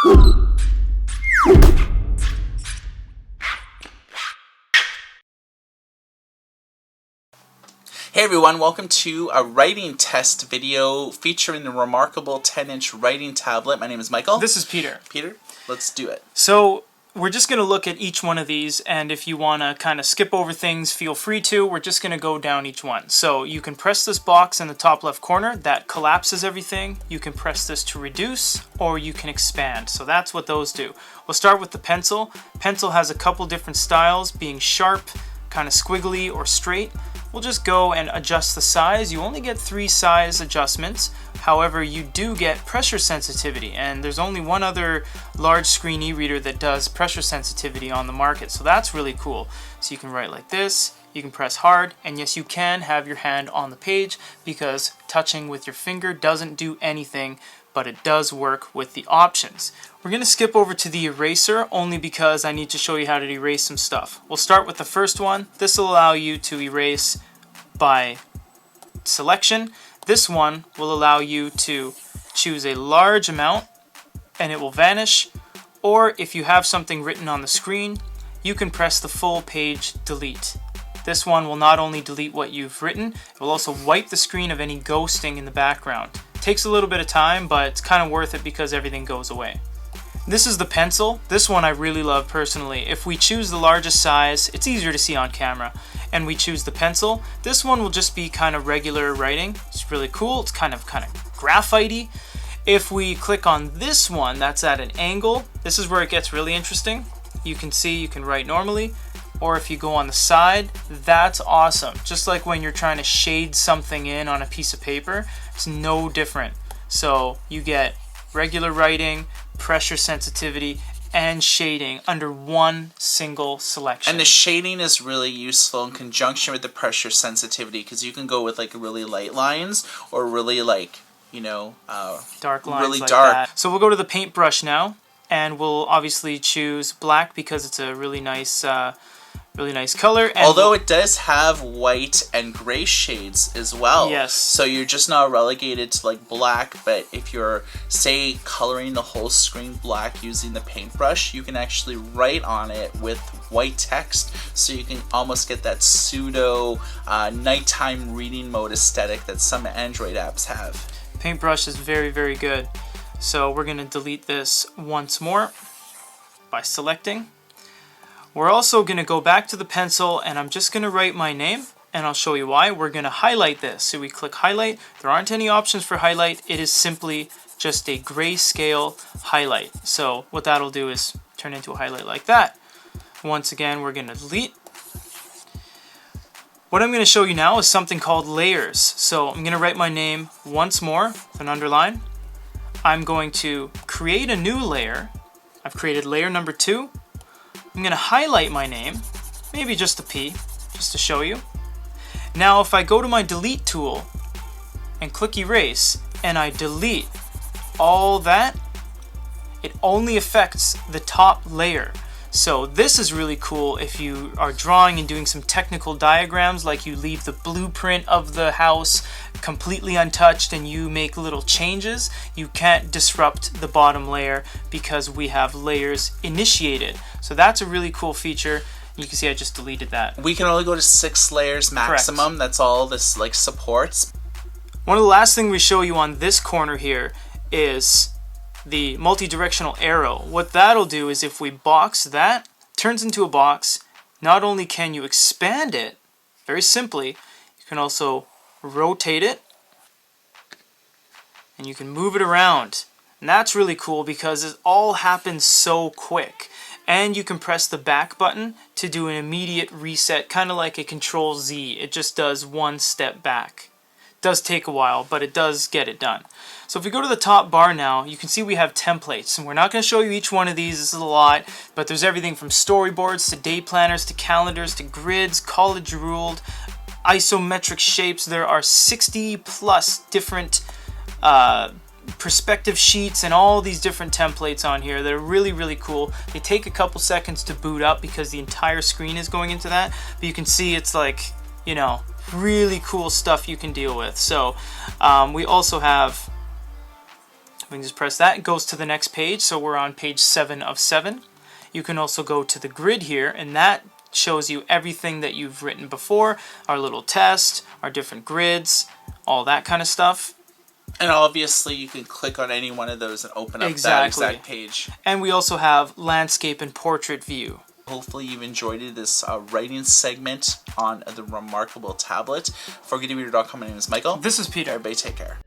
Hey everyone, welcome to a writing test video featuring the remarkable 10-inch writing tablet. My name is Michael. This is Peter. Peter, let's do it. So we're just going to look at each one of these, and if you want to kind of skip over things, feel free to. We're just going to go down each one. So you can press this box in the top left corner. That collapses everything. You can press this to reduce, or you can expand. So that's what those do. We'll start with the pencil. Pencil has a couple different styles, being sharp, kind of squiggly, or straight. We'll just go and adjust the size. You only get 3 size adjustments. However, you do get pressure sensitivity, and there's only one other large screen e-reader that does pressure sensitivity on the market, so that's really cool. So you can write like this, you can press hard, and yes, you can have your hand on the page because touching with your finger doesn't do anything, but it does work with the options. We're going to skip over to the eraser only because I need to show you how to erase some stuff. We'll start with the first one. This will allow you to erase by selection. This one will allow you to choose a large amount and it will vanish, or if you have something written on the screen, you can press the full page delete. This one will not only delete what you've written, it will also wipe the screen of any ghosting in the background. It takes a little bit of time, but it's kind of worth it because everything goes away. This is the pencil. This one I really love personally. If we choose the largest size, it's easier to see on camera, and we choose the pencil, this one will just be kind of regular writing. It's really cool. It's kind of graphite-y. If we click on this one, that's at an angle. This is where it gets really interesting. You can see you can write normally, or if you go on the side, that's awesome. Just like when you're trying to shade something in on a piece of paper, it's no different. So you get regular writing, pressure sensitivity, and shading under one single selection. And the shading is really useful in conjunction with the pressure sensitivity because you can go with like really light lines or really like, you know, dark lines, really like dark. that. So we'll go to the paintbrush now, and we'll obviously choose black because it's a really nice color. And although it does have white and gray shades as well. Yes. So you're just not relegated to like black, but if you're, say, coloring the whole screen black using the paintbrush, you can actually write on it with white text, so you can almost get that pseudo nighttime reading mode aesthetic that some Android apps have. Paintbrush is very, very good. So we're going to delete this once more by selecting. We're also going to go back to the pencil, and I'm just going to write my name, and I'll show you why. We're going to highlight this. So we click highlight. There aren't any options for highlight. It is simply just a grayscale highlight. So what that'll do is turn into a highlight like that. Once again, we're going to delete. What I'm going to show you now is something called layers. So I'm going to write my name once more with an underline. I'm going to create a new layer. I've created layer number 2. I'm going to highlight my name, maybe just a P, just to show you. Now if I go to my delete tool and click erase, and I delete all that, it only affects the top layer. So this is really cool if you are drawing and doing some technical diagrams, like you leave the blueprint of the house completely untouched and you make little changes. You can't disrupt the bottom layer because we have layers initiated. So that's a really cool feature. You can see I just deleted that. We can only go to 6 layers maximum. Correct. That's all this like supports. One of the last things we show you on this corner here is the multi-directional arrow. What that'll do is if we box that, turns into a box. Not only can you expand it, very simply, you can also rotate it, and you can move it around. And that's really cool because it all happens so quick. And you can press the back button to do an immediate reset, kind of like a Control Z. It just does one step back. It does take a while, but it does get it done. So if we go to the top bar now, you can see we have templates. And we're not going to show you each one of these, this is a lot, but there's everything from storyboards to day planners to calendars to grids, college ruled, isometric shapes. There are 60 plus different perspective sheets and all these different templates on here that are really, really cool. They take a couple seconds to boot up because the entire screen is going into that, but you can see it's like, you know, really cool stuff you can deal with. So we also have we can just press that. It goes to the next page, so we're on page 7 of 7. You can also go to the grid here, and that shows you everything that you've written before, our little test, our different grids, all that kind of stuff. And obviously you can click on any one of those and open up that exact page. And we also have landscape and portrait view. Hopefully you've enjoyed this writing segment on the remarkable tablet. For GetAWeeder.com, my name is Michael. This is Peter. Everybody take care.